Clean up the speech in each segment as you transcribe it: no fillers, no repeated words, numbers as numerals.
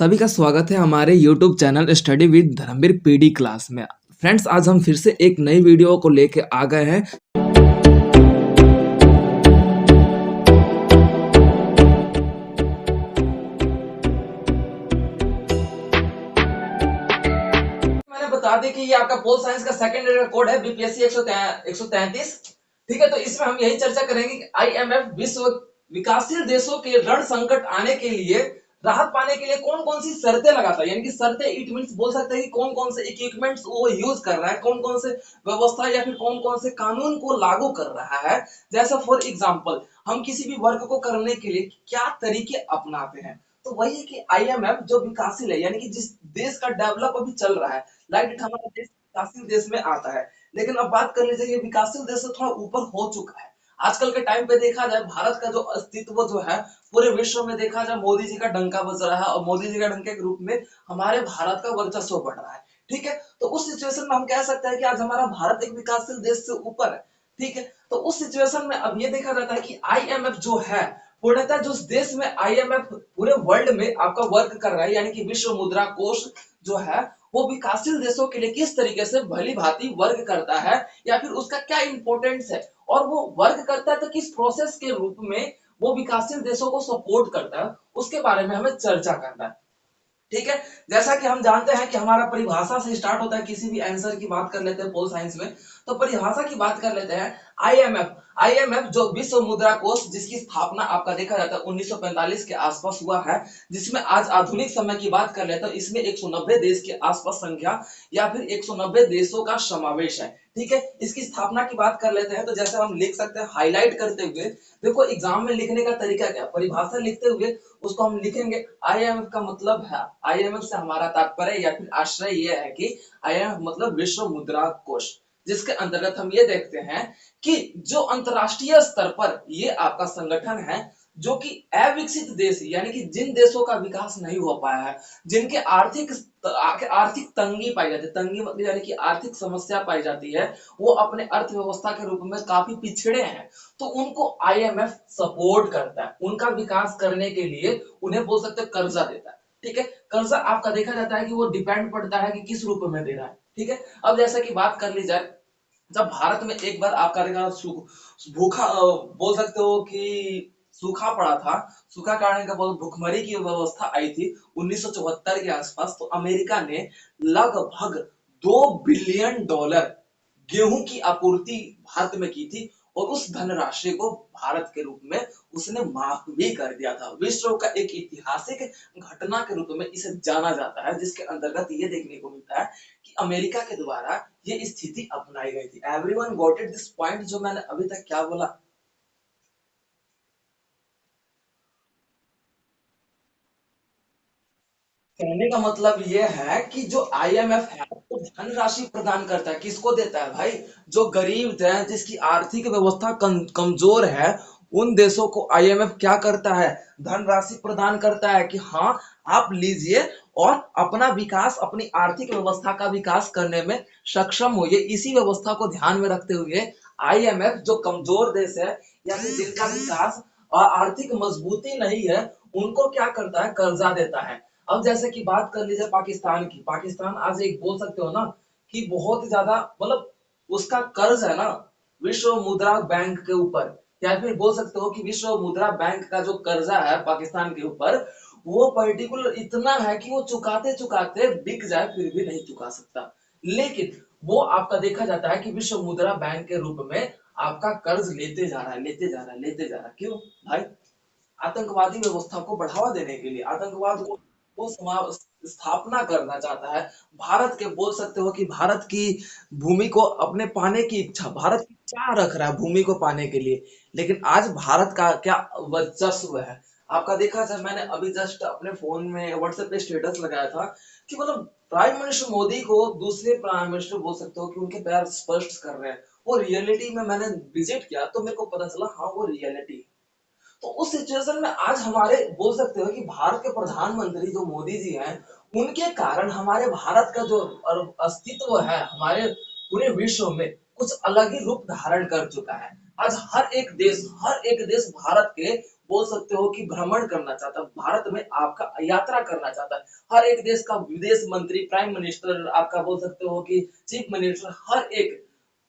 सभी का स्वागत है हमारे YouTube channel study with Dharmveer PD class में। फ्रेंड्स, आज हम फिर से एक नई वीडियो को लेके आ गए हैं। मैंने बता दी कि ये आपका पोल साइंस का सेकंड ईयर का कोड है बीपीएससी 133। ठीक है, तो इसमें हम यही चर्चा करेंगे कि आईएमएफ विश्व विकासशील देशों के ऋण संकट आने के लिए राहत पाने के लिए कौन कौन सी शर्तें लगाता है। यानी कि शर्तें इट मींस बोल सकते हैं कि कौन कौन से इक्विपमेंट्स वो यूज कर रहा है, कौन कौन से व्यवस्था या फिर कौन कौन से कानून को लागू कर रहा है। जैसा फॉर एग्जांपल हम किसी भी वर्क को करने के लिए क्या तरीके अपनाते हैं। तो वही है कि आईएमएफ जो विकासशील है, यानी कि जिस देश का डेवलप अभी चल रहा है, लाइक हमारा देश विकासशील देश में आता है। लेकिन अब बात कर लीजिए, ये विकासशील देश से थोड़ा ऊपर हो चुका है। आजकल के टाइम पे देखा जाए, भारत का जो अस्तित्व जो है पूरे विश्व में देखा जाए, मोदी जी का डंका बज रहा है और मोदी जी का डंके के रूप में हमारे भारत का वर्चस्व बढ़ रहा है। ठीक है, तो उस सिचुएशन में हम कह सकते हैं कि आज हमारा भारत एक विकासशील देश से ऊपर है। ठीक है, तो उस सिचुएशन में अब ये देखा जाता है कि आईएमएफ जो है, पूर्णतः जो देश में आईएमएफ पूरे वर्ल्ड में आपका वर्क कर रहा है, यानी कि विश्व मुद्रा कोष जो है वो विकासशील देशों के लिए किस तरीके से भली भांति वर्क करता है या फिर उसका क्या इंपॉर्टेंस है, और वो वर्क करता है तो किस प्रोसेस के रूप में वो विकासशील देशों को सपोर्ट करता है, उसके बारे में हमें चर्चा करना है। ठीक है, जैसा कि हम जानते हैं कि हमारा परिभाषा से स्टार्ट होता है। किसी भी आंसर की बात कर लेते हैं पोल साइंस में, तो परिभाषा की बात कर लेते हैं। आईएमएफ आईएमएफ जो विश्व मुद्रा कोष, जिसकी स्थापना आपका देखा जाता है 1945 के आसपास हुआ है, जिसमें आज आधुनिक समय की बात कर लेते हैं, इसमें 190 देश के आसपास संख्या या फिर 190 देशों का समावेश है। ठीक है, इसकी स्थापना की बात कर लेते हैं, तो जैसे हम लिख सकते हैं हाईलाइट करते हुए। देखो एग्जाम में लिखने का तरीका क्या, परिभाषा लिखते हुए उसको हम लिखेंगे आईएमएफ का मतलब है, आईएमएफ से हमारा तात्पर्य या फिर आश्रय यह है कि आईएमएफ मतलब विश्व मुद्रा कोष, जिसके अंतर्गत हम ये देखते हैं कि जो अंतरराष्ट्रीय स्तर पर ये आपका संगठन है, जो कि अविकसित देश यानी कि जिन देशों का विकास नहीं हो पाया है, जिनके आर्थिक तंगी पाई जाती है, तंगी मतलब यानी कि आर्थिक समस्या पाई जाती है, वो अपने अर्थव्यवस्था के रूप में काफी पिछड़े हैं, तो उनको आईएमएफ सपोर्ट करता है। उनका विकास करने के लिए उन्हें बोल सकते हैं कर्जा देता है। ठीक है, कर्जा आपका देखा जाता है कि वो डिपेंड पड़ता है कि किस रूप में दे रहा है। ठीक है, अब जैसा कि बात कर ली जाए, जब भारत में एक बार आपका देखा भूखा बोल सकते हो कि सूखा पड़ा था, सूखा कारण का बहुत भुखमरी की व्यवस्था आई थी 1974 के आसपास, तो अमेरिका ने लगभग $2 बिलियन गेहूं की आपूर्ति भारत में की थी, और उस धनराशि को भारत के रूप में उसने माफ भी कर दिया था। विश्व का एक ऐतिहासिक घटना के रूप में इसे जाना जाता है, जिसके अंतर्गत ये देखने को मिलता है कि अमेरिका के द्वारा ये स्थिति अपनाई गई थी। Everyone got it this point जो मैंने अभी तक क्या बोला। कहने का मतलब ये है कि जो आईएमएफ है वो धनराशि प्रदान करता है, किसको देता है भाई, जो गरीब है, जिसकी आर्थिक व्यवस्था कमजोर है, उन देशों को आईएमएफ क्या करता है, धनराशि प्रदान करता है कि हाँ आप लीजिए और अपना विकास, अपनी आर्थिक व्यवस्था का विकास करने में सक्षम होइए। इसी व्यवस्था को ध्यान में रखते हुए आईएमएफ जो कमजोर देश है या फिर जिनका विकास और आर्थिक मजबूती नहीं है, उनको क्या करता है, कर्जा देता है। अब जैसे कि बात कर लीजिए पाकिस्तान की, पाकिस्तान आज एक बोल सकते हो ना कि बहुत ज्यादा मतलब उसका कर्ज है ना विश्व मुद्रा बैंक के ऊपर, या फिर बोल सकते हो कि विश्व मुद्रा बैंक का जो कर्जा है पाकिस्तान के ऊपर, वो पर्टिकुलर इतना है कि वो चुकाते चुकाते बिक जाए फिर भी नहीं चुका सकता। लेकिन वो आपका देखा जाता है कि विश्व मुद्रा बैंक के रूप में आपका कर्ज लेते जा रहा है, लेते जा रहा है, लेते जा रहा है। क्यों भाई, आतंकवादी व्यवस्था को बढ़ावा देने के लिए, आतंकवाद को वो स्थापना करना चाहता है। भारत के बोल सकते हो कि भारत की भूमि को अपने पाने की इच्छा, भारत की चाह रख रहा है भूमि को पाने के लिए। लेकिन आज भारत का क्या वर्चस्व है, आपका देखा जाए, मैंने अभी जस्ट अपने फोन में व्हाट्सएप पे स्टेटस लगाया था कि मतलब प्राइम मिनिस्टर मोदी को दूसरे प्राइम मिनिस्टर बोल सकते हो कि उनके पैर स्पर्श कर रहे हैं। वो रियलिटी में मैंने विजिट किया तो मेरे को पता चला हाँ वो रियलिटी है। तो उस सिचुएशन में आज हमारे बोल सकते हो कि भारत के प्रधानमंत्री जो मोदी जी हैं, उनके कारण हमारे भारत का जो अस्तित्व है हमारे पूरे विश्व में कुछ अलग ही रूप धारण कर चुका है। आज हर एक देश भारत के बोल सकते हो कि भ्रमण करना चाहता है, भारत में आपका यात्रा करना चाहता है। हर एक देश का विदेश मंत्री, प्राइम मिनिस्टर, आपका बोल सकते हो कि चीफ मिनिस्टर, हर एक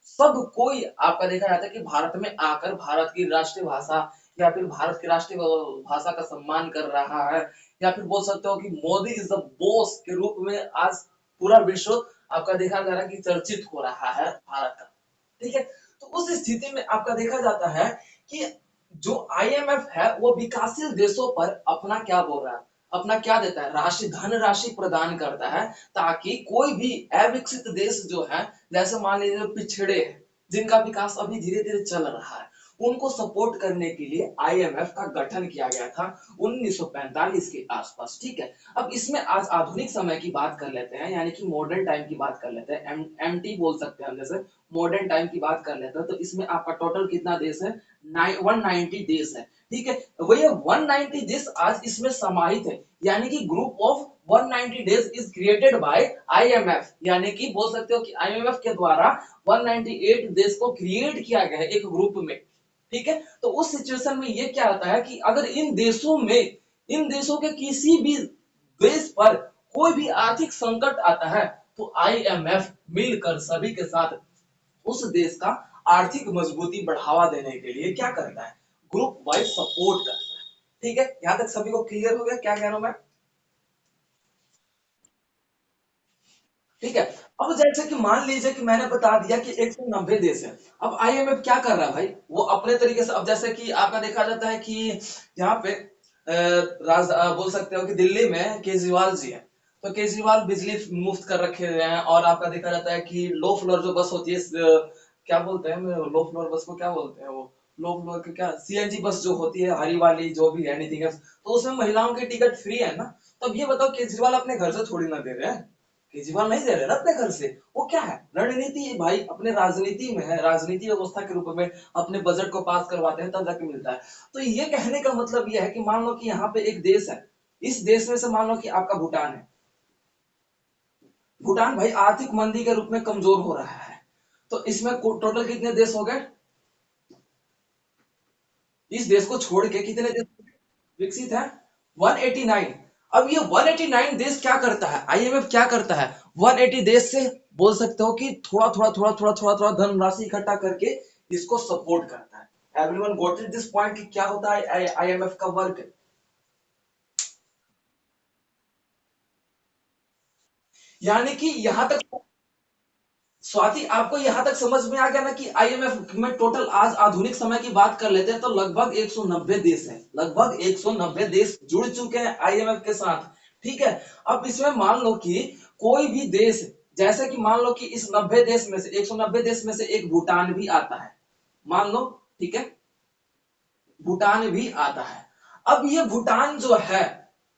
सब कोई आपका देखा जाता है कि भारत में आकर भारत की राष्ट्रीय भाषा या फिर भारत की राष्ट्रीय भाषा का सम्मान कर रहा है, या फिर बोल सकते हो कि मोदी इज द बॉस के रूप में आज पूरा विश्व आपका देखा जा रहा है कि चर्चित हो रहा है भारत का। ठीक है, तो उस स्थिति में आपका देखा जाता है कि जो आईएमएफ है वो विकासशील देशों पर अपना क्या बोल रहा है, अपना क्या देता है, राशि धन राशि प्रदान करता है, ताकि कोई भी अविकसित देश जो है, जैसे मान लीजिए पिछड़े हैं, जिनका विकास अभी धीरे धीरे चल रहा है, उनको सपोर्ट करने के लिए आईएमएफ का गठन किया गया था 1945 के आसपास। ठीक है, अब इसमें आज आधुनिक समय की बात कर लेते हैं, यानी कि मॉडर्न टाइम की बात कर लेते हैं, एमटी बोल सकते हैं हम, जैसे मॉडर्न टाइम की बात कर लेते हैं, तो इसमें आपका टोटल कितना देश है, 190 देश है। ठीक है, वही 190 देश आज इसमें समाहित है, यानी कि group of 190 days is created by IMF, यानी कि बोल सकते हो कि आईएमएफ के द्वारा 198 देश को क्रिएट किया गया है एक ग्रुप में। ठीक है, तो उस सिचुएशन में ये क्या होता है कि अगर इन देशों के किसी भी देश पर कोई भी आर्थिक संकट आता है, तो आईएमएफ मिलकर सभी के साथ उस देश का आर्थिक मजबूती बढ़ावा देने के लिए क्या करता है, ग्रुप वाइज सपोर्ट करता है। ठीक है, यहां तक सभी को क्लियर हो गया क्या कह रहा हूं मैं? ठीक है, अब जैसे कि मान लीजिए कि मैंने बता दिया कि 190 देश है, अब आईएमएफ क्या कर रहा है भाई, वो अपने तरीके से, अब जैसे कि आपका देखा जाता है कि यहाँ पे बोल सकते हो कि दिल्ली में केजरीवाल जी है, तो केजरीवाल बिजली मुफ्त कर रखे हुए हैं, और आपका देखा जाता है कि लो फ्लोर जो बस होती है, क्या बोलते हैं, लो फ्लोर बस को क्या बोलते हैं, वो लो फ्लोर के क्या, सीएनजी बस जो होती है, हरी वाली जो भी है, एनीथिंग एल्स, तो उसमें महिलाओं की टिकट फ्री है ना। तो अब ये बताओ, केजरीवाल अपने घर से थोड़ी ना दे रहे हैं, केजरीवाल नहीं दे रहे ना अपने घर से, वो क्या है, रणनीति है भाई, अपने राजनीति में है, राजनीति व्यवस्था के रूप में अपने बजट को पास करवाते हैं, तब जाके मिलता है। तो ये कहने का मतलब ये है कि मान लो कि यहाँ पे एक देश है, इस देश में से मान लो कि आपका भूटान है, भूटान भाई आर्थिक मंदी के रूप में कमजोर हो रहा है, तो इसमें टोटल कितने देश हो गए, इस देश को छोड़ के कितने देश विकसित है, 189। अब ये 189 देश क्या करता है, आईएमएफ क्या करता है, 180 देश से बोल सकते हो कि थोड़ा थोड़ा धनराशि इकट्ठा करके इसको सपोर्ट करता है। Everyone got it this point कि क्या होता है आईएमएफ का वर्क? यानी कि यहां तक स्वाति आपको यहां तक समझ में आ गया ना कि आईएमएफ में टोटल आज आधुनिक समय की बात कर लेते हैं तो लगभग 190 देश हैं, लगभग 190 देश जुड़ चुके हैं आईएमएफ के साथ। ठीक है, अब इसमें मान लो कि कोई भी देश, जैसे कि मान लो कि इस 90 देश में से 190 देश में से एक भूटान भी आता है, मान लो, ठीक है, भूटान भी आता है। अब ये भूटान जो है,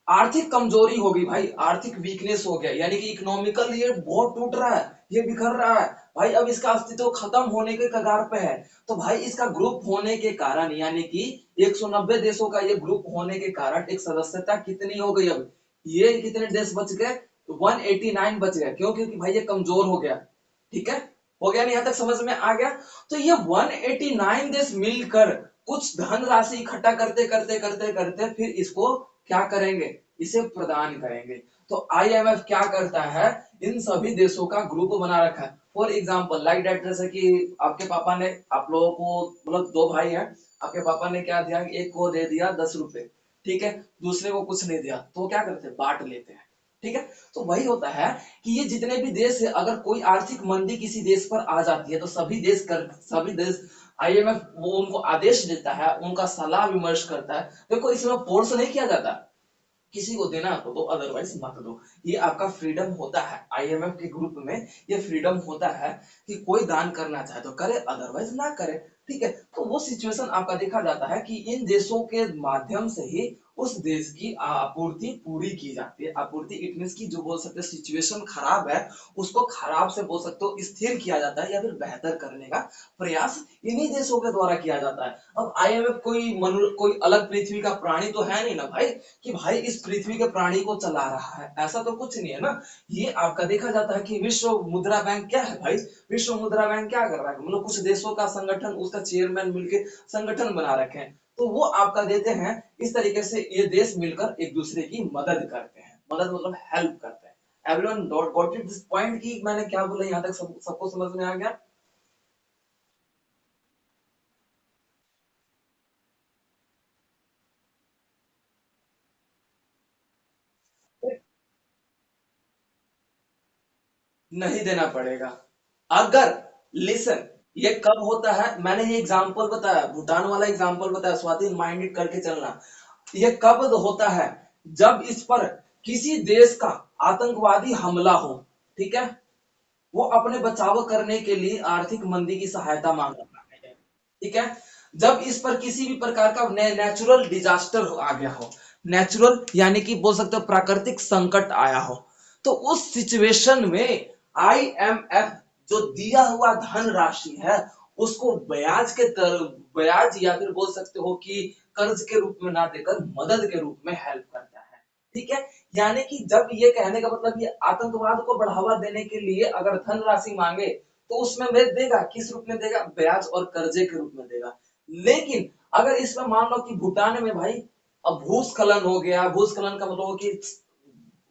आर्थिक कमजोरी होगी भाई, आर्थिक वीकनेस हो गया, यानी कि इकोनॉमिकल ये बहुत टूट रहा है, ये बिखर रहा है भाई, अब इसका अस्तित्व खत्म होने के कगार पे है। तो भाई इसका ग्रुप होने के कारण, यानी कि 190 देशों का ये ग्रुप होने के कारण एक सदस्यता कितनी हो गई, अब ये कितने देश बच गए, 189 बच गए, क्यों, क्योंकि भाई ये कमजोर हो गया। ठीक है, हो गया नहीं, यहां तक समझ में आ गया? तो ये 189 देश मिलकर कुछ धन राशि इकट्ठा करते करते करते करते फिर इसको क्या करेंगे, इसे प्रदान करेंगे। तो आईएमएफ क्या करता है, इन सभी देशों का ग्रुप बना रखा है। फॉर एग्जाम्पल लाइक दैट, जैसे कि आपके पापा ने, आप लोगों को मतलब दो भाई हैं, आपके पापा ने क्या दिया, एक को दे दिया 10 रुपए, ठीक है, दूसरे को कुछ नहीं दिया, तो क्या करते हैं, बांट लेते हैं। ठीक है, तो वही होता है कि ये जितने भी देश है, अगर कोई आर्थिक मंदी किसी देश पर आ जाती है तो सभी देश आईएमएफ वो उनको आदेश देता है, उनका सलाह विमर्श करता है। देखो इसमें फोर्स नहीं किया जाता, किसी को देना तो दो, अदरवाइज मत दो, ये आपका फ्रीडम होता है, आईएमएफ के ग्रुप में ये फ्रीडम होता है कि कोई दान करना चाहे तो करे, अदरवाइज ना करे। ठीक है, तो वो सिचुएशन आपका देखा जाता है कि इन देशों के माध्यम से ही उस देश की आपूर्ति पूरी की जाती है। आपूर्ति इट मीन्स की जो बोल सकते हैं सिचुएशन खराब है उसको खराब से बोल सकते हो स्थिर किया जाता है या फिर बेहतर करने का प्रयास इन्हीं देशों के द्वारा किया जाता है। अब आईएमएफ कोई अलग पृथ्वी का प्राणी तो है नहीं ना भाई, कि भाई इस पृथ्वी के प्राणी को चला रहा है, ऐसा तो कुछ नहीं है ना। ये आपका देखा जाता है कि विश्व मुद्रा बैंक क्या है भाई, विश्व मुद्रा बैंक क्या कर रहा है, मतलब कुछ देशों का संगठन, उसका चेयरमैन मिलकर संगठन बना रखे हैं, तो वो आपका देते हैं। इस तरीके से ये देश मिलकर एक दूसरे की मदद करते हैं, मदद मतलब हेल्प करते हैं। Everyone got it this point की मैंने क्या बोला, यहाँ तक सबको समझ में आ गया। नहीं देना पड़ेगा। अगर लिसन, ये कब होता है, मैंने ये एग्जांपल बताया, भूटान वाला एग्जांपल बताया, स्वाति माइंडेड करके चलना। ये कब होता है, जब इस पर किसी देश का आतंकवादी हमला हो, ठीक है, वो अपने बचाव करने के लिए आर्थिक मंदी की सहायता मांग रहा है, ठीक है। जब इस पर किसी भी प्रकार का नेचुरल डिजास्टर आ गया हो, नेचुरल यानी कि बोल सकते हो प्राकृतिक संकट आया हो, तो उस सिचुएशन में आईएमएफ जो दिया हुआ धन राशि है उसको ब्याज या फिर बोल सकते हो कि कर्ज के रूप में ना देकर मदद के रूप में हेल्प करता है, ठीक है। यानी कि जब ये कहने का मतलब ये आतंकवाद को बढ़ावा देने के लिए अगर धनराशि मांगे तो उसमें वे देगा, किस रूप में देगा, ब्याज और कर्जे के रूप में देगा। लेकिन अगर इसमें मान लो कि भूटान में भाई अब भूस्खलन हो गया, भूस्खलन का मतलब कि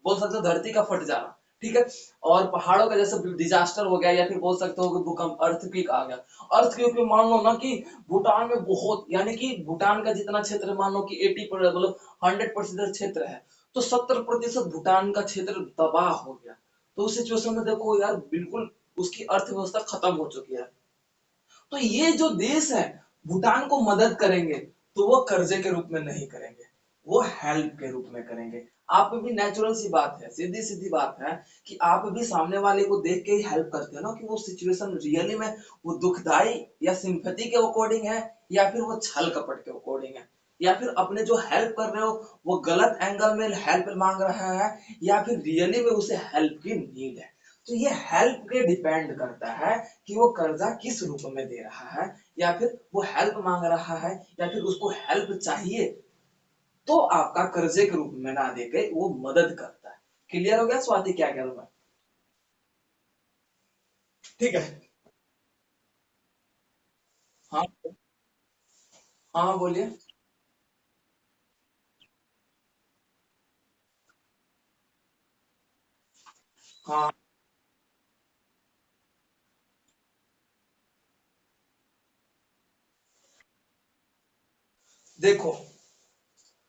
बोल सकते हो धरती का फट जाना, ठीक है, और पहाड़ों का जैसे डिजास्टर हो गया, या फिर बोल सकते हो कि भूकंप अर्थक्वेक आ गया। अर्थक्वेक में मान लो ना कि भूटान में बहुत, यानी कि भूटान का जितना क्षेत्र मान लो कि 80 मतलब 100% क्षेत्र है, तो 70% भूटान का क्षेत्र तबाह हो गया। तो उस सिचुएशन में देखो यार, बिल्कुल उसकी अर्थव्यवस्था खत्म हो चुकी है। तो ये जो देश है भूटान को मदद करेंगे तो वो कर्जे के रूप में नहीं करेंगे, वो हेल्प के रूप में करेंगे। आप भी नेचुरल सी बात है, सीधी सीधी बात है कि आप भी सामने वाले को देख के ही हेल्प करते हो ना, कि वो सिचुएशन रियली में वो दुखदाई या सिंपैथी के अकॉर्डिंग है, या फिर वो छल कपट के अकॉर्डिंग है, या फिर अपने जो हेल्प कर रहे हो वो गलत एंगल में हेल्प मांग रहा है, या फिर रियली में उसे हेल्प की नीड है। तो ये हेल्प पे डिपेंड करता है कि वो कर्जा किस रूप में दे रहा है, या फिर वो हेल्प मांग रहा है, या फिर उसको हेल्प चाहिए, तो आपका कर्जे के रूप में ना देके वो मदद करता है। क्लियर हो गया स्वाति, क्या कह रहा हूं मैं? ठीक है। हाँ हाँ बोलिए। हाँ देखो,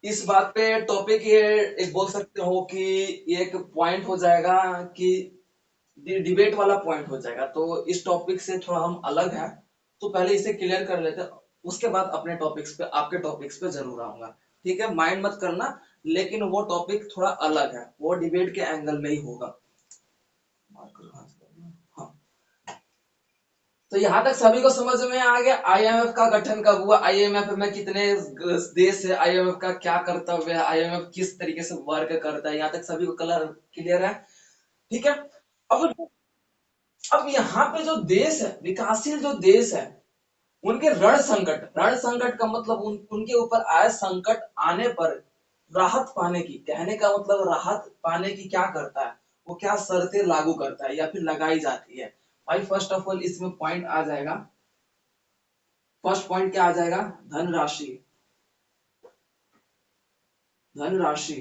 इस बात पे टॉपिक ये एक बोल सकते हो कि ये एक पॉइंट हो जाएगा कि डिबेट वाला पॉइंट हो जाएगा, तो इस टॉपिक से थोड़ा हम अलग हैं, तो पहले इसे क्लियर कर लेते हैं, उसके बाद अपने टॉपिक्स पे, आपके टॉपिक्स पे जरूर आऊंगा। ठीक है, माइंड मत करना, लेकिन वो टॉपिक थोड़ा अलग है, वो डिबेट के एंगल में ही होगा। हाँ, तो यहाँ तक सभी को समझ में आ गया आईएमएफ का गठन कब हुआ, आईएमएफ में कितने देश है, आईएमएफ का क्या कर्तव्य है, आईएमएफ किस तरीके से वर्क करता है, यहाँ तक सभी को कलर क्लियर है। ठीक है। अब अब यहाँ पे जो देश है, विकासशील जो देश है, उनके रण संकट का मतलब उनके ऊपर आए संकट आने पर राहत पाने की, कहने का मतलब राहत पाने की क्या करता है, वो क्या शर्तें लागू करता है या फिर लगाई जाती है। भाई फर्स्ट ऑफ ऑल इसमें पॉइंट आ जाएगा, फर्स्ट पॉइंट क्या आ जाएगा, धनराशि। धनराशि,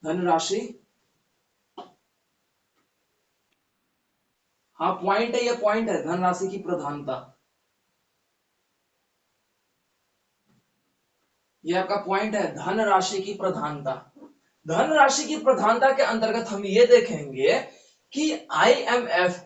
धनराशि। हाँ पॉइंट है, ये पॉइंट है, धनराशि की प्रधानता, ये आपका पॉइंट है, धनराशि की प्रधानता। धनराशि की प्रधानता के अंतर्गत हम ये देखेंगे कि आईएमएफ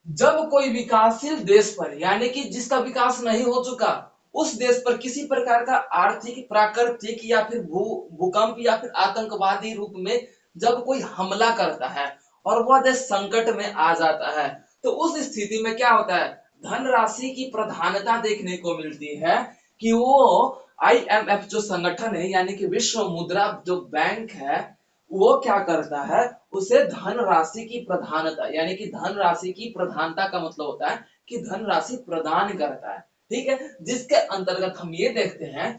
जब कोई विकासशील देश पर, यानी कि जिसका विकास नहीं हो चुका, उस देश पर किसी प्रकार का आर्थिक, प्राकृतिक या फिर भूकंप या फिर आतंकवादी रूप में जब कोई हमला करता है और वह देश संकट में आ जाता है, तो उस स्थिति में क्या होता है, धनराशि की प्रधानता देखने को मिलती है कि वो आईएमएफ जो संगठन है यानी कि विश्व मुद्रा जो बैंक है वो क्या करता है, उसे धनराशि की प्रधानता यानी कि धनराशि की प्रधानता का मतलब होता है कि धनराशि प्रदान करता है। ठीक है, जिसके अंतर्गत हम ये देखते हैं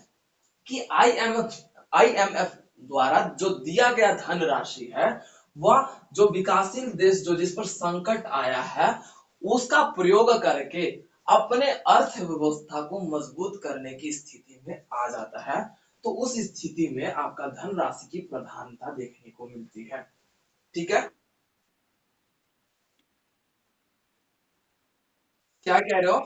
कि आईएमएफ द्वारा जो दिया गया धनराशि है वह जो विकासशील देश जो जिस पर संकट आया है उसका प्रयोग करके अपने अर्थव्यवस्था को मजबूत करने की स्थिति में आ जाता है। तो उस स्थिति में आपका धनराशि की प्रधानता देखने को मिलती है। ठीक है, क्या कह रहे हो?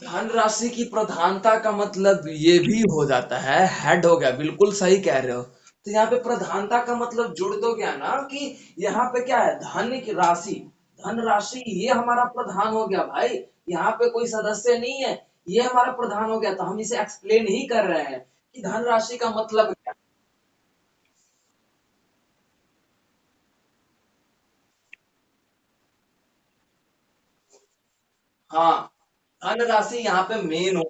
धनराशि की प्रधानता का मतलब ये भी हो जाता है, हेड हो गया, बिल्कुल सही कह रहे हो। तो यहाँ पे प्रधानता का मतलब जुड़ दो गया ना कि यहाँ पे क्या है, धन की राशि, धनराशि ये हमारा प्रधान हो गया भाई। यहाँ पे कोई सदस्य नहीं है, ये हमारा प्रधान हो गया। तो हम इसे एक्सप्लेन ही कर रहे हैं कि धनराशि का मतलब क्या। हाँ, धनराशि यहाँ पे मेन हो।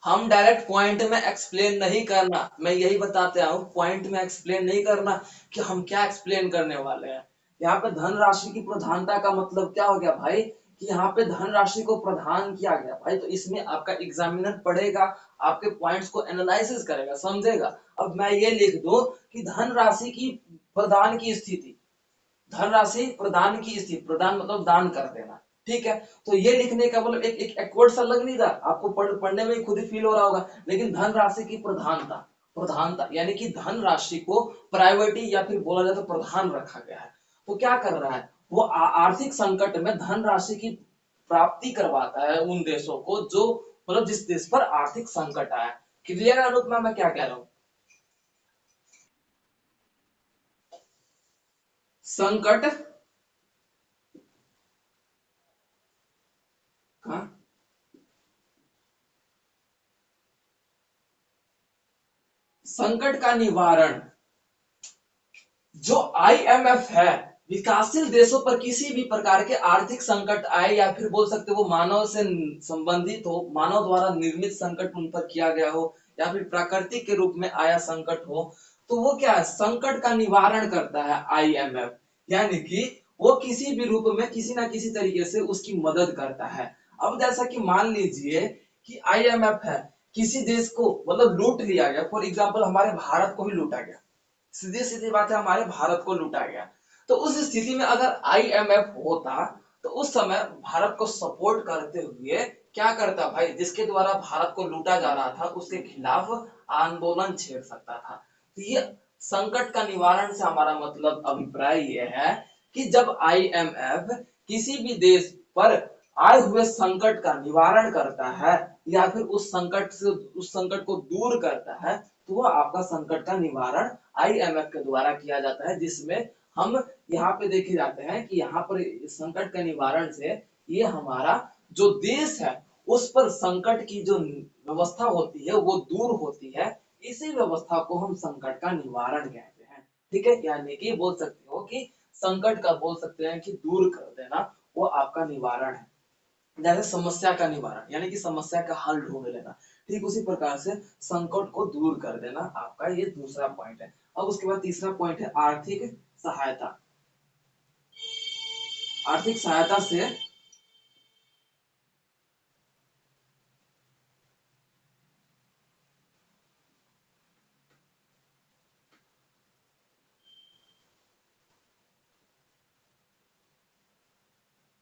हम डायरेक्ट पॉइंट में एक्सप्लेन नहीं करना, मैं यही बताते हूँ, पॉइंट में एक्सप्लेन नहीं करना कि हम क्या एक्सप्लेन करने वाले हैं। यहाँ पे धनराशि की प्रधानता का मतलब क्या हो गया भाई, कि यहाँ पे धनराशि को प्रदान किया गया भाई। तो इसमें आपका एग्जामिनर पढ़ेगा, आपके पॉइंट्स को एनालिसिस करेगा, समझेगा। अब मैं ये लिख दूं कि धनराशि की प्रदान की स्थिति, धनराशि प्रदान की स्थिति, प्रदान मतलब दान कर देना। ठीक है, तो ये लिखने का मतलब एक वर्ड सा लग नहीं रहा आपको, पढ़ने में खुद ही फील हो रहा होगा। लेकिन धनराशि की प्रधानता, प्रधानता यानी कि धनराशि को प्रायोरिटी या फिर बोला जाए तो प्रधान रखा गया है। तो क्या कर रहा है वो, आर्थिक संकट में धनराशि की प्राप्ति करवाता है उन देशों को जो मतलब जिस देश पर आर्थिक संकट आया। क्लियर है अनुपमा, मैं क्या कह रहा हूँ? संकट, हाँ, संकट का निवारण, जो आईएमएफ है, विकासशील देशों पर किसी भी प्रकार के आर्थिक संकट आए या फिर बोल सकते हो वो मानव से संबंधित हो, मानव द्वारा निर्मित संकट उन पर किया गया हो या फिर प्राकृतिक के रूप में आया संकट हो, तो वो क्या है, संकट का निवारण करता है आईएमएफ। यानी कि वो किसी भी रूप में किसी ना किसी तरीके से उसकी मदद करता है। अब जैसा कि मान लीजिए कि आईएमएफ है, किसी देश को मतलब लूट लिया गया, फॉर एग्जाम्पल हमारे भारत को ही लूटा गया, सीधी सीधी बात है, हमारे भारत को लूटा गया। तो उस स्थिति में अगर आईएमएफ होता तो उस समय भारत को सपोर्ट करते हुए क्या करता भाई, जिसके द्वारा भारत को लूटा जा रहा था उसके खिलाफ आंदोलन छेड़ सकता था। तो ये संकट का निवारण से हमारा मतलब अभिप्राय ये है कि जब आईएमएफ किसी भी देश पर आए हुए संकट का निवारण करता है या फिर उस संकट को दूर करता है, तो वह आपका संकट का निवारण आईएमएफ के द्वारा किया जाता है। जिसमें हम यहाँ पे देखे जाते हैं कि यहाँ पर संकट के निवारण से ये हमारा जो देश है उस पर संकट की जो व्यवस्था होती है वो दूर होती है। इसी व्यवस्था को हम संकट का निवारण कहते हैं। ठीक है, यानी कि बोल सकते हो कि संकट का बोल सकते हैं कि दूर कर देना वो आपका निवारण है। जैसे समस्या का निवारण यानी कि समस्या का हल ढूंढ लेना, ठीक उसी प्रकार से संकट को दूर कर देना आपका ये दूसरा पॉइंट है। अब उसके बाद तीसरा पॉइंट है आर्थिक सहायता। आर्थिक सहायता से,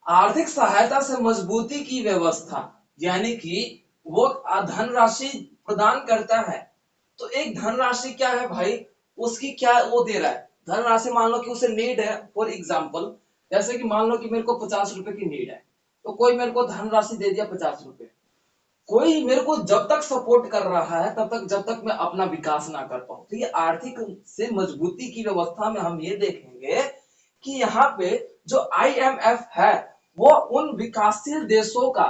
आर्थिक सहायता से मजबूती की व्यवस्था यानी कि वो धनराशि प्रदान करता है। तो एक धनराशि क्या है भाई, उसकी क्या वो दे रहा है, धनराशि मान लो कि उसे नीड है, फॉर एग्जाम्पल जैसे कि मान लो कि मेरे को 50 रुपए की नीड है, तो कोई मेरे को धनराशि दे दिया 50 रुपए। कोई मेरे को जब तक सपोर्ट कर रहा है तब तक, जब तक मैं अपना विकास ना कर पाऊं। तो ये आर्थिक से मजबूती की व्यवस्था में हम ये देखेंगे कि यहाँ पे जो आईएमएफ है वो उन विकासशील देशों का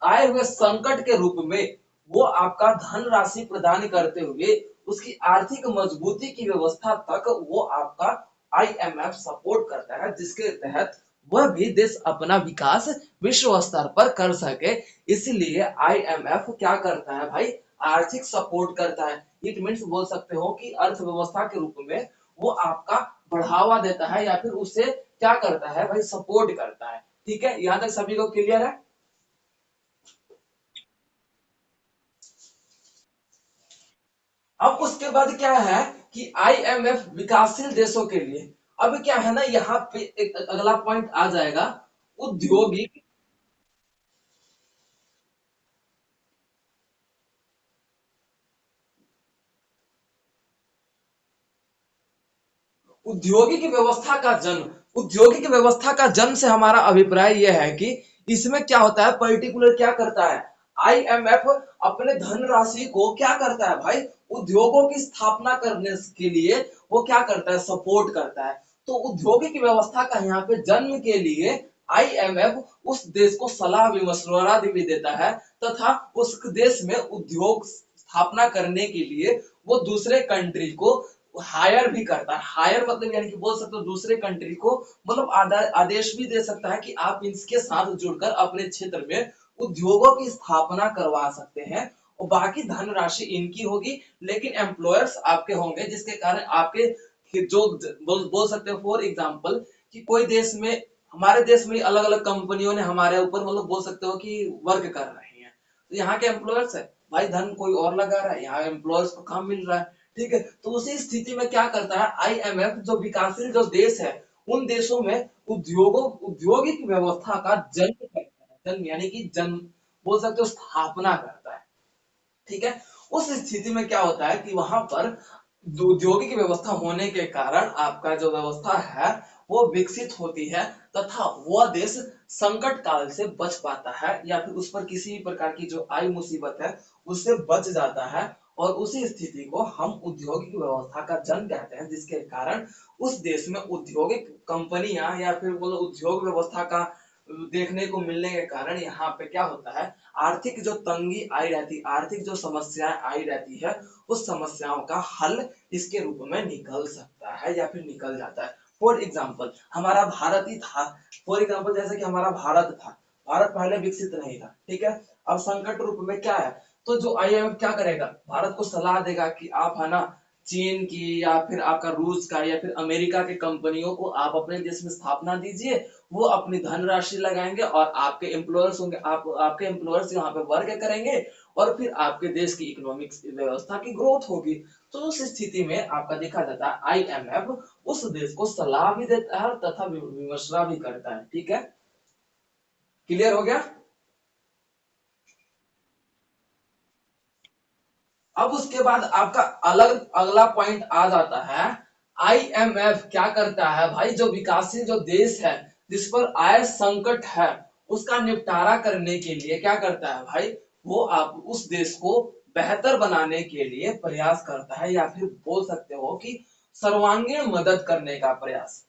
आए हुए संकट के रूप में वो आपका धनराशि प्रदान करते हुए उसकी आर्थिक मजबूती की व्यवस्था तक वो आपका आईएमएफ सपोर्ट करता है, जिसके तहत वह भी देश अपना विकास विश्व स्तर पर कर सके। इसलिए आईएमएफ क्या करता है भाई, आर्थिक सपोर्ट करता है। इट मीन्स बोल सकते हो कि अर्थव्यवस्था के रूप में वो आपका बढ़ावा देता है या फिर उसे क्या करता है भाई, सपोर्ट करता है। ठीक है, यहां तक सभी को क्लियर है। अब उसके बाद क्या है कि आईएमएफ विकासशील देशों के लिए, अब क्या है ना, यहाँ पे एक अगला पॉइंट आ जाएगा, औद्योगिक औद्योगिक व्यवस्था का जन्म, औद्योगिक व्यवस्था का जन्म से हमारा अभिप्राय यह है कि इसमें क्या होता है, पर्टिकुलर क्या करता है आईएमएफ, अपने धनराशि को क्या करता है भाई, उद्योगों की स्थापना करने के लिए वो क्या करता है, सपोर्ट करता है। तो औद्योगिक व्यवस्था का यहाँ पे जन्म के लिए आईएमएफ उस देश को सलाह भी मशवरा भी देता है, तथा उस देश में उद्योग स्थापना करने के लिए वो दूसरे कंट्री को हायर भी करता है। हायर मतलब यानी कि बोल सकते हो दूसरे कंट्री को मतलब आदेश भी दे सकता है कि आप इसके साथ जुड़कर अपने क्षेत्र में उद्योगों की स्थापना करवा सकते हैं, और बाकी धनराशि इनकी होगी, लेकिन एम्प्लॉयर्स आपके होंगे, जिसके कारण आपके जो बोल सकते हो फॉर एग्जाम्पल कि कोई देश में, हमारे देश में अलग अलग कंपनियों ने हमारे ऊपर मतलब बोल सकते हो कि वर्क कर रही है, तो यहाँ के एम्प्लॉयर्स है भाई, धन कोई और लगा रहा है, यहाँ एम्प्लॉयर्स को काम मिल रहा है। ठीक है, तो उसी स्थिति में क्या करता है आईएमएफ, जो विकासशील जो देश है उन देशों में उद्योगों औद्योगिक व्यवस्था का जन्म करता है, जन्म यानी कि जन्म बोल सकते हो स्थापना करता है। ठीक है, उस स्थिति में क्या होता है कि वहां पर औद्योगिक व्यवस्था होने के कारण आपका जो व्यवस्था है वो विकसित होती है, तथा वह देश संकट काल से बच पाता है या फिर उस पर किसी प्रकार की जो आई मुसीबत है उससे बच जाता है। और उसी स्थिति को हम औद्योगिक व्यवस्था का जन्म कहते हैं, जिसके कारण उस देश में औद्योगिक कंपनियां या फिर बोलो उद्योग व्यवस्था का देखने को मिलने के कारण यहाँ पे क्या होता है, आर्थिक जो तंगी आई रहती, आर्थिक जो समस्याएं आई रहती है, उस समस्याओं का हल इसके रूप में निकल सकता है या फिर निकल जाता है। फॉर एग्जाम्पल हमारा भारत ही था, फॉर एग्जाम्पल जैसे कि हमारा भारत था, भारत पहले विकसित नहीं था, ठीक है, अब संकट रूप में क्या है, तो जो आईएमएफ क्या करेगा, भारत को सलाह देगा कि आप है ना चीन की या फिर आपका रूस का या फिर अमेरिका के कंपनियों को आप अपने देश में स्थापना दीजिए, वो अपनी धनराशि लगाएंगे और आपके एम्प्लॉयर्स होंगे, आप आपके एम्प्लॉयर्स यहाँ पे वर्क करेंगे, और फिर आपके देश की इकोनॉमिक व्यवस्था की ग्रोथ होगी। तो उस स्थिति में आपका देखा जाता है आईएमएफ उस देश को सलाह भी देता है तथा विमर्शा भी करता है। ठीक है, क्लियर हो गया। अब उसके बाद आपका अलग अगला पॉइंट आ जाता है, आईएमएफ क्या करता है भाई, जो विकासशील जो देश है जिस पर आय संकट है उसका निपटारा करने के लिए क्या करता है भाई, वो आप उस देश को बेहतर बनाने के लिए प्रयास करता है या फिर बोल सकते हो कि सर्वांगीण मदद करने का प्रयास।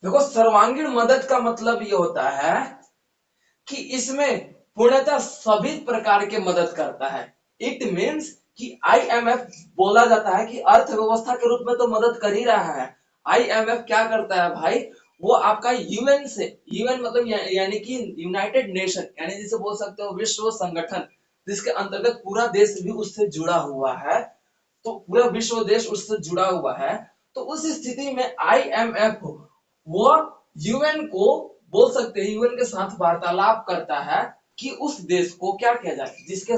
देखो सर्वांगीण मदद का मतलब ये होता है कि इसमें पूर्णतः सभी प्रकार के मदद करता है। इट मीन्स कि आईएमएफ बोला जाता है कि अर्थव्यवस्था के रूप में तो मदद कर ही रहा है। आईएमएफ क्या करता है भाई, वो आपका यूएन से, यूएन मतलब यानी कि यूनाइटेड नेशन, यानी जिसे बोल सकते हो विश्व संगठन, जिसके अंतर्गत पूरा देश भी उससे जुड़ा हुआ है, तो पूरा विश्व देश उससे जुड़ा हुआ है। तो उस स्थिति में आईएमएफ वो यूएन को बोल सकते हैं, यूएन के साथ वार्तालाप करता है कि उस देश को क्या किया जाए जिसके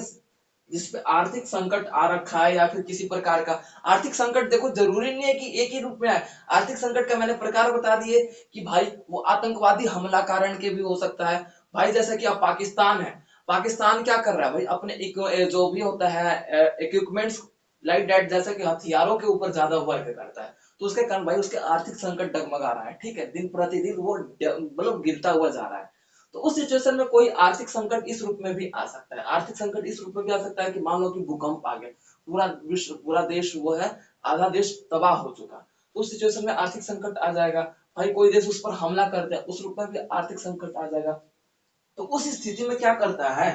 जिसपे आर्थिक संकट आ रखा है या फिर किसी प्रकार का आर्थिक संकट। देखो जरूरी नहीं है कि एक ही रूप में आए, आर्थिक संकट का मैंने प्रकार बता दिए कि भाई वो आतंकवादी हमला कारण के भी हो सकता है। भाई जैसा कि अब पाकिस्तान है, पाकिस्तान क्या कर रहा है भाई, अपने जो भी होता है इक्विपमेंट्स लाइक डेट, जैसे कि हथियारों के ऊपर ज्यादा वर्क करता है, तो उसके कारण भाई उसके आर्थिक संकट डगमगा रहा है, ठीक है, दिन प्रतिदिन वो मतलब गिरता हुआ जा रहा है। तो उस सिचुएशन में कोई आर्थिक संकट इस रूप में भी आ सकता है, आर्थिक संकट इस रूप में भी आ सकता है कि मान लो कि भूकंप आ गया, पूरा विश्व पूरा देश वो है, आधा देश तबाह हो चुका, तो उस सिचुएशन में आर्थिक संकट आ जाएगा। भाई कोई देश उस पर हमला कर दिया, उस रूप में भी आर्थिक संकट आ जाएगा। तो उस स्थिति में क्या करता है,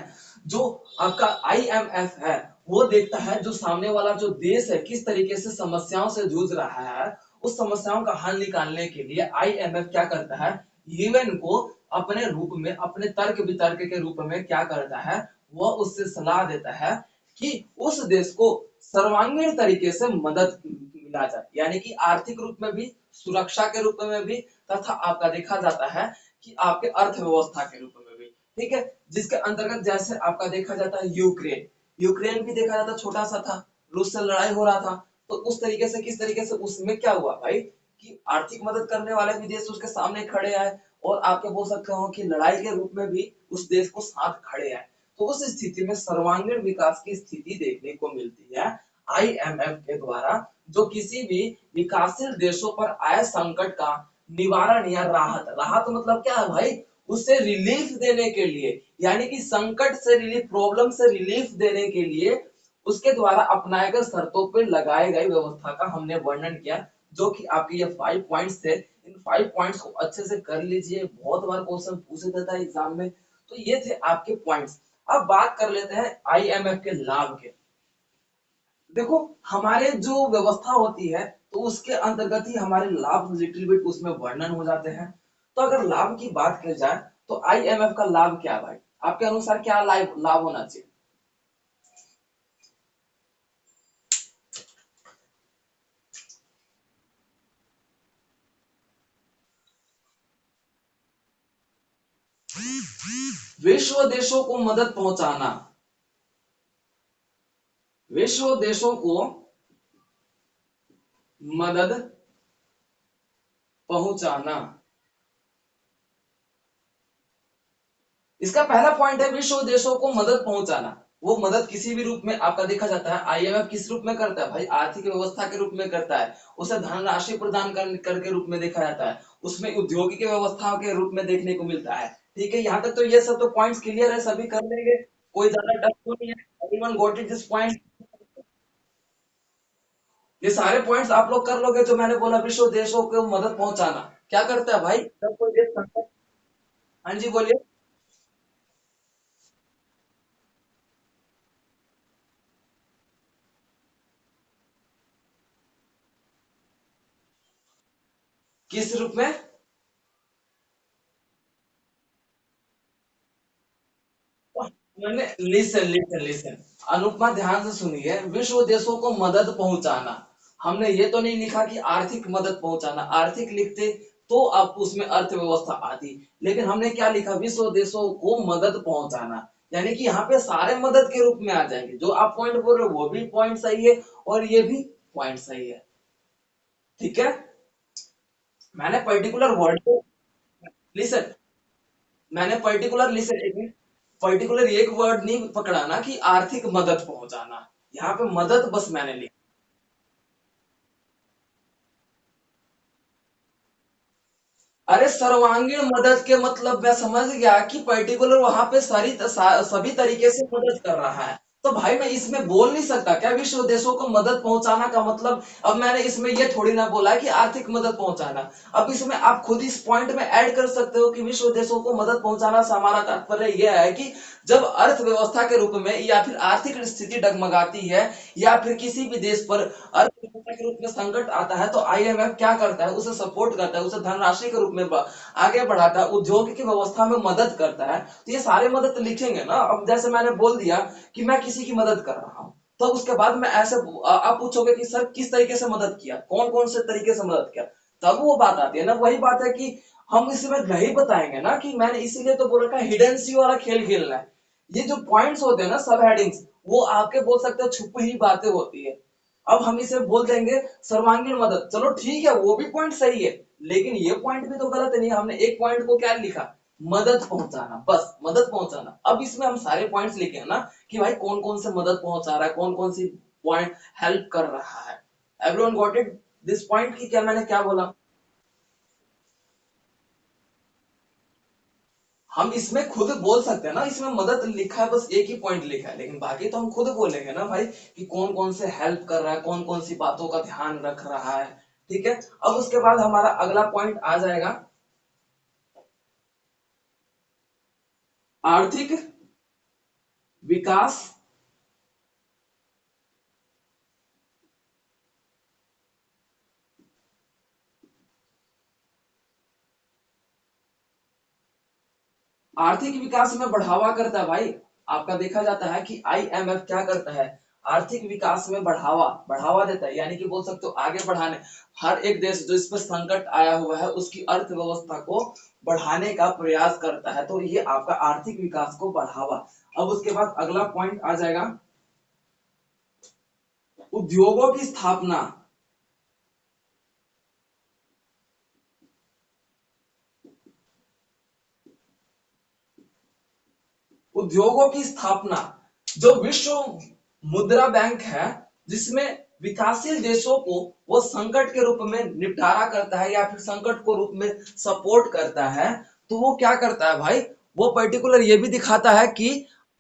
जो आपका आईएमएफ है, वो देखता है जो सामने वाला जो देश है किस तरीके से समस्याओं से जूझ रहा है, उस समस्याओं का हल निकालने के लिए आईएमएफ क्या करता है, यूएन को अपने रूप में, अपने तर्क वितर्क के रूप में क्या करता है, वह उससे सलाह देता है कि उस देश को सर्वांगीण तरीके से मदद मिला जाए, यानी कि आर्थिक रूप में भी, सुरक्षा के रूप में भी, तथा आपका देखा जाता है कि आपके अर्थव्यवस्था के रूप में भी, ठीक है। जिसके अंतर्गत जैसे आपका देखा जाता है यूक्रेन, यूक्रेन भी देखा जाता छोटा सा था, रूस से लड़ाई हो रहा था, तो उस तरीके से किस तरीके से उसमें क्या हुआ भाई कि आर्थिक मदद करने वाले भी देश उसके सामने खड़े आए, और आपके बोल सकते हो कि लड़ाई के रूप में भी उस देश को साथ खड़े आए। तो उस स्थिति में सर्वांगीण विकास की स्थिति देखने को मिलती है आईएमएफ के द्वारा, जो किसी भी विकासशील देशों पर आए संकट का निवारण या राहत, राहत मतलब क्या है भाई, उसे रिलीफ देने के लिए, यानी कि संकट से रिलीफ, प्रॉब्लम से रिलीफ देने के लिए उसके द्वारा अपनाए गए शर्तों पर लगाए गई व्यवस्था का हमने वर्णन किया, जो कि आपके ये 5 पॉइंट्स थे। इन 5 पॉइंट्स को अच्छे से कर लीजिए, बहुत बार क्वेश्चन पूछे देता है एग्जाम में। तो ये थे आपके पॉइंट्स। अब बात कर लेते हैं आईएमएफ के लाभ के। देखो, हमारे जो व्यवस्था होती है तो उसके अंतर्गत ही हमारे लाभ लिटिल बिट उसमें वर्णन हो जाते हैं। तो अगर लाभ की बात की जाए तो आईएमएफ का लाभ क्या है भाई, आपके अनुसार क्या लाभ लाभ होना चाहिए? विश्व देशों को मदद पहुंचाना, विश्व देशों को मदद पहुंचाना, इसका पहला पॉइंट है विश्व देशों को मदद पहुंचाना। वो मदद किसी भी रूप में आपका देखा जाता है, आईएमएफ किस रूप में करता है भाई, आर्थिक व्यवस्था के रूप में करता है, उसे धनराशि प्रदान करके रूप में देखा जाता है, उसमें औद्योगिक व्यवस्था के रूप में देखने को मिलता है। ठीक है, यहाँ तक तो ये सब तो पॉइंट्स क्लियर है, सभी कर लेंगे, कोई ज्यादा टफ तो नहीं है, everyone got it this point. ये सारे पॉइंट्स आप लोग कर लोगे जो मैंने बोला, विश्व देशों को मदद पहुंचाना क्या करता है भाई, जब कोई देश संकट। हाँ जी बोलिए। किस रूप में? मैंने लिसन लिसन लिसन अनुपमा ध्यान से सुनिए, विश्व देशों को मदद पहुंचाना, हमने ये तो नहीं लिखा कि आर्थिक मदद पहुंचाना, आर्थिक लिखते तो अब उसमें अर्थव्यवस्था आती, लेकिन हमने क्या लिखा, विश्व देशों को मदद पहुंचाना, यानी कि यहाँ पे सारे मदद के रूप में आ जाएंगे, जो आप पॉइंट बोल रहे हो वो भी पॉइंट सही है और ये भी पॉइंट सही है। ठीक है, मैंने पर्टिकुलर वर्ड को, लिसन, मैंने पर्टिकुलर लिसन एक मिनट, पर्टिकुलर एक वर्ड नहीं पकड़ा ना कि आर्थिक मदद पहुंचाना, यहाँ पे मदद बस मैंने लिखा। अरे सर्वांगीण मदद के मतलब मैं समझ गया कि पर्टिकुलर वहां पे सभी तरीके से मदद कर रहा है, तो भाई मैं इसमें बोल नहीं सकता क्या विश्व देशों को मदद पहुंचाना का मतलब, अब मैंने इसमें ये थोड़ी ना बोला कि आर्थिक मदद पहुंचाना, अब इसमें आप खुद इस पॉइंट में ऐड कर सकते हो कि विश्व देशों को मदद पहुंचाना से हमारा तात्पर्य यह है कि जब अर्थव्यवस्था के रूप में या फिर आर्थिक स्थिति डगमगाती है या फिर किसी भी देश पर अर्थव्यवस्था के रूप में संकट आता है, तो आईएमएफ क्या करता है, उसे सपोर्ट करता है, उसे धनराशि के रूप में आगे बढ़ाता है, उद्योग की व्यवस्था में मदद करता है। तो ये सारे मदद लिखेंगे ना, अब जैसे मैंने बोल दिया कि मैं किसी की मदद कर रहा हूँ, तो उसके बाद मैं ऐसे आप पूछोगे कि सर किस तरीके से मदद किया, कौन कौन से तरीके से मदद किया, तब वो बात आती है ना, वही बात है कि हम इसमें नहीं बताएंगे ना, कि मैंने इसीलिए तो बोल रखा है हिडन सी वाला खेल खेलना है। ये जो पॉइंट्स होते हैं ना, सब हेडिंग्स, वो आपके बोल सकते हो छुपी ही बातें होती है। अब हम इसे बोल देंगे सर्वांगीण मदद, चलो ठीक है वो भी पॉइंट सही है, लेकिन ये पॉइंट भी तो गलत नहीं, हमने एक पॉइंट को क्या लिखा, मदद पहुंचाना, बस मदद पहुंचाना। अब इसमें हम सारे पॉइंट्स लिखे हैं ना कि भाई कौन कौन से मदद पहुंचा रहा है, कौन कौन सी पॉइंट हेल्प कर रहा है। Everyone got it this point की क्या मैंने क्या बोला, हम इसमें खुद बोल सकते हैं ना, इसमें मदद लिखा है, बस एक ही पॉइंट लिखा है, लेकिन बाकी तो हम खुद बोलेंगे ना भाई कि कौन कौन से हेल्प कर रहा है, कौन कौन सी बातों का ध्यान रख रहा है। ठीक है, अब उसके बाद हमारा अगला पॉइंट आ जाएगा आर्थिक विकास आर्थिक विकास में बढ़ावा करता है भाई। आपका देखा जाता है कि आईएमएफ क्या करता है, आर्थिक विकास में बढ़ावा बढ़ावा देता है, यानी कि बोल सकते हो आगे बढ़ाने, हर एक देश जो इस पर संकट आया हुआ है उसकी अर्थव्यवस्था को बढ़ाने का प्रयास करता है, तो ये आपका आर्थिक विकास को बढ़ावा। अब उसके बाद अगला पॉइंट आ जाएगा उद्योगों की स्थापना। उद्योगों की स्थापना, जो विश्व मुद्रा बैंक है, जिसमें विकासशील देशों को वो संकट के रूप में निपटारा करता है या फिर संकट को रूप में सपोर्ट करता है, तो वो क्या करता है भाई, वो पर्टिकुलर ये भी दिखाता है कि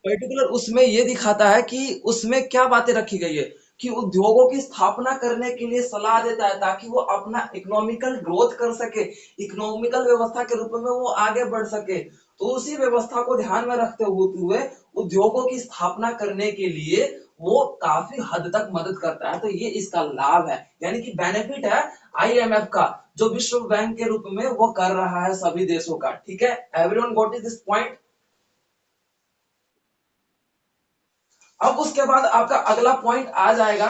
पर्टिकुलर उसमें ये दिखाता है कि उसमें क्या बातें रखी गई है कि उद्योगों की स्थापना करने के लिए सलाह देता है ताकि वो अपना इकोनॉमिकल ग्रोथ कर सके, इकोनॉमिकल व्यवस्था के रूप में वो आगे बढ़ सके। तो उसी व्यवस्था को ध्यान में रखते हुए उद्योगों की स्थापना करने के लिए वो काफी हद तक मदद करता है, तो ये इसका लाभ है, यानी कि बेनिफिट है आईएमएफ का, जो विश्व बैंक के रूप में वो कर रहा है सभी देशों का। ठीक है, everyone got it this point. अब उसके बाद आपका अगला पॉइंट आ जाएगा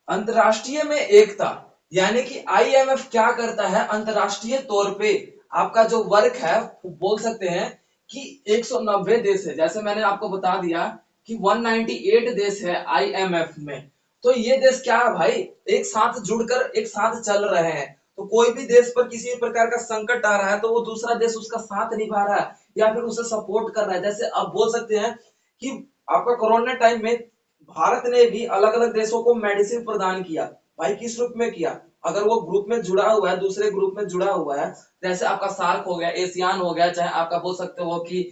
अंतरराष्ट्रीय में एकता, यानी कि आईएमएफ क्या करता है अंतरराष्ट्रीय तौर पे, आपका जो वर्क है बोल सकते हैं कि 190 देश है, जैसे मैंने आपको बता दिया कि 198 देश है आईएमएफ में। तो ये देश क्या है भाई, एक साथ जुड़कर एक साथ चल रहे हैं, तो कोई भी देश पर किसी प्रकार का संकट आ रहा है तो वो दूसरा देश उसका साथ निभा रहा है या फिर उसे सपोर्ट कर रहा है। जैसे आप बोल सकते हैं कि आपका कोरोना टाइम में भारत ने भी अलग अलग देशों को मेडिसिन प्रदान किया, भाई किस रूप में किया, अगर वो ग्रुप में जुड़ा हुआ है, दूसरे ग्रुप में जुड़ा हुआ है, जैसे आपका सार्क हो गया, एशियान हो गया, चाहे आपका बोल सकते हो कि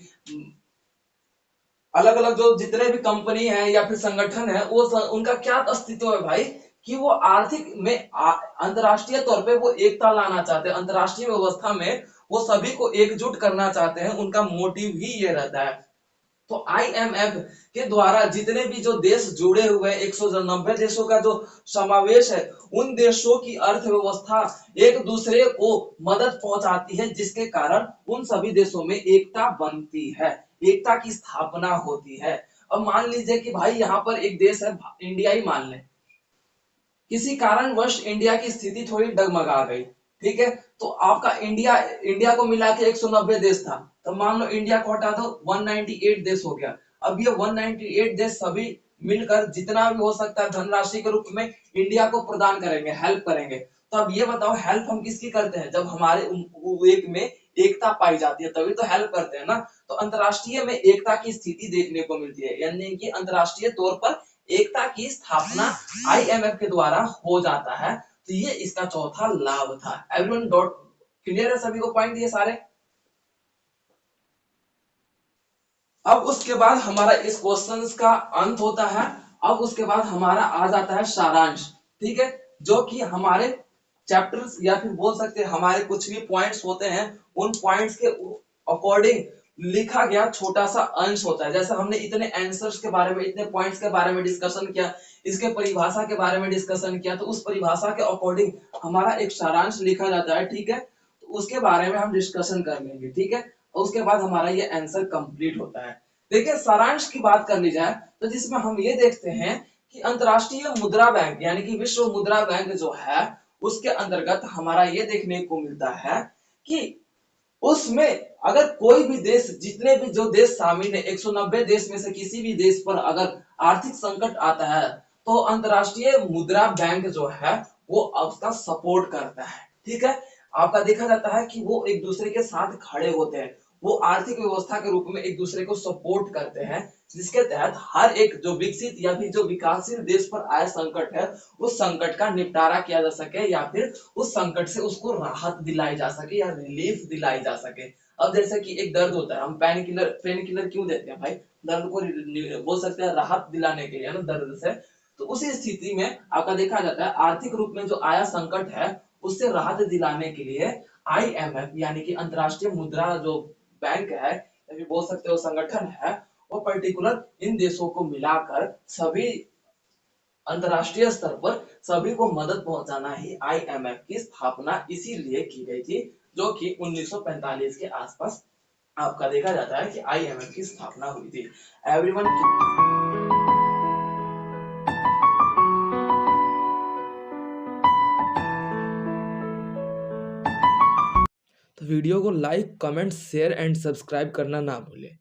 अलग अलग जो जितने भी कंपनी है या फिर संगठन है वो उनका क्या अस्तित्व है भाई, कि वो आर्थिक में अंतरराष्ट्रीय तौर पे वो एकता लाना चाहते हैं, अंतरराष्ट्रीय व्यवस्था में वो सभी को एकजुट करना चाहते हैं, उनका मोटिव ही ये रहता है। तो आईएमएफ के द्वारा जितने भी जो देश जुड़े हुए हैं, 190 देशों का जो समावेश है, उन देशों की अर्थव्यवस्था एक दूसरे को मदद पहुंचाती है, जिसके कारण उन सभी देशों में एकता बनती है, एकता की स्थापना होती है। अब मान लीजिए कि भाई यहाँ पर एक देश है, इंडिया ही मान लें, किसी कारणवश इंडिया की स्थिति थोड़ी डगमगा गई, ठीक है, तो आपका इंडिया इंडिया को मिला के 190 देश था, तो मान लो इंडिया को हटा दो 198 देश हो गया। अब ये 198 देश सभी मिलकर जितना भी हो सकता है धनराशि के रूप में इंडिया को प्रदान करेंगे, हेल्प करेंगे। तो अब ये बताओ हेल्प हम किसकी करते हैं, जब हमारे एक में एकता पाई जाती है तभी तो हेल्प करते हैं ना। तो अंतरराष्ट्रीय में एकता की स्थिति देखने को मिलती है, यानी कि अंतरराष्ट्रीय तौर पर एकता की स्थापना आईएमएफ के द्वारा हो जाता है। तो ये इसका चौथा लाभ था। एवरीवन डॉट क्लियर है सभी को पॉइंट ये सारे। अब उसके बाद हमारा इस क्वेश्चन का अंत होता है। अब उसके बाद हमारा आ जाता है सारांश, ठीक है, जो कि हमारे चैप्टर्स या फिर बोल सकते हैं हमारे कुछ भी पॉइंट्स होते हैं, उन पॉइंट्स के अकॉर्डिंग लिखा गया छोटा सा अंश होता है। जैसे हमने इतने आंसर्स के बारे में, इतने पॉइंट्स के बारे में डिस्कशन किया, इसके परिभाषा के बारे में डिस्कशन किया, तो उस परिभाषा के अकॉर्डिंग हमारा एक सारांश लिखा जाता है, ठीक है, तो उसके बारे में हम डिस्कशन कर लेंगे, ठीक है, और उसके बाद हमारा ये आंसर कंप्लीट होता है। देखिए सारांश की बात कर ली जाए तो जिसमें हम ये देखते हैं कि अंतरराष्ट्रीय मुद्रा बैंक यानी कि विश्व मुद्रा बैंक जो है उसके अंतर्गत हमारा ये देखने को मिलता है कि उसमें अगर कोई भी देश, जितने भी जो देश शामिल है 190 देश में से किसी भी देश पर अगर आर्थिक संकट आता है तो अंतर्राष्ट्रीय मुद्रा बैंक जो है वो उसका सपोर्ट करता है। ठीक है, आपका देखा जाता है कि वो एक दूसरे के साथ खड़े होते हैं, वो आर्थिक व्यवस्था के रूप में एक दूसरे को सपोर्ट करते हैं, जिसके तहत हर एक जो विकसित या फिर जो विकासशील देश पर आया संकट है उस संकट का निपटारा किया जा सके या फिर उस संकट से उसको राहत दिलाई जा सके या रिलीफ दिलाई जा सके। अब जैसे कि एक दर्द होता है, हम पेन किलर क्यों देते हैं भाई? दर्द को बोल सकते हैं राहत दिलाने के लिए ना, दर्द से। तो उसी स्थिति में आपका देखा जाता है आर्थिक रूप में जो आया संकट है उससे राहत दिलाने के लिए आईएमएफ यानी कि अंतर्राष्ट्रीय मुद्रा जो बैंक है या फिर बोल सकते हो संगठन है, वो पर्टिकुलर इन देशों को मिलाकर सभी अंतर्राष्ट्रीय स्तर पर सभी को मदद पहुंचाना ही आईएमएफ की स्थापना इसीलिए की गई थी, जो कि 1945 के आसपास आपका देखा जाता है कि आईएमएफ की स्थापना हुई थी। एवरीवन तो वीडियो को like, comment, share and subscribe करना ना भूलें।